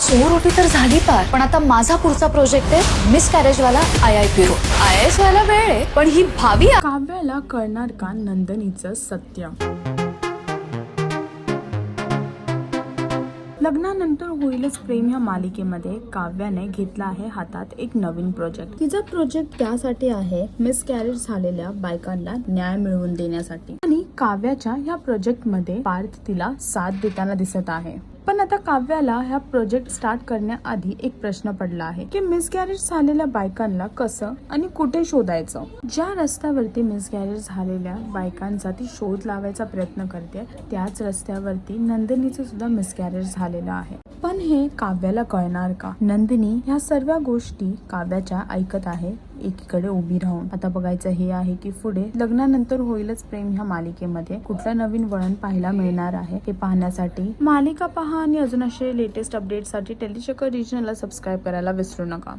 चोरोटी तर झाली पार, पण आता माझा पुढचा प्रोजेक्ट आहे मिस कॅरेज वाला IIP रोड. IAS व्हायला वेळ आहे, पण ही भावी काव्याला कळणार का नंदिनीचं सत्य? लग्नानंतर होईलच प्रेम या मालिकेमध्ये काव्याने घेतला आहे हातात एक नवीन प्रोजेक्ट. तिचा प्रोजेक्ट त्यासाठी आहे मिस कॅरेज झालेल्या बायकांना न्याय मिळवून देण्यासाठी. आणि काव्याच्या ह्या प्रोजेक्ट मध्ये पार्थ तिला साथ देताना दिसत आहे. पण आता काव्याला ह्या प्रोजेक्ट स्टार्ट करण्याआधी एक प्रश्न पडला आहे की मिसकॅरेज झालेल्या बायकांना कसं आणि कुठे शोधायचं. ज्या रस्त्यावरती मिसकॅरेज झालेल्या बायकांचा ती शोध लावायचा प्रयत्न करते त्याच रस्त्यावरती नंदिनीचं सुद्धा मिसकॅरेज झालेलं आहे. पण हे काव्याला कळणार का? नंदिनी ह्या सर्व गोष्टी काव्याच्या ऐकत आहे एकीकडे उभी राहून. आता बघायचं हे आहे की पुढे लग्नानंतर होईलच प्रेम ह्या मालिकेमध्ये कुठलं नवीन वळण पाहायला मिळणार आहे. हे पाहण्यासाठी मालिका पहा आणि अजून असे लेटेस्ट अपडेटसाठी टेलीचक्कर रिजनला सबस्क्राईब करायला विसरू नका.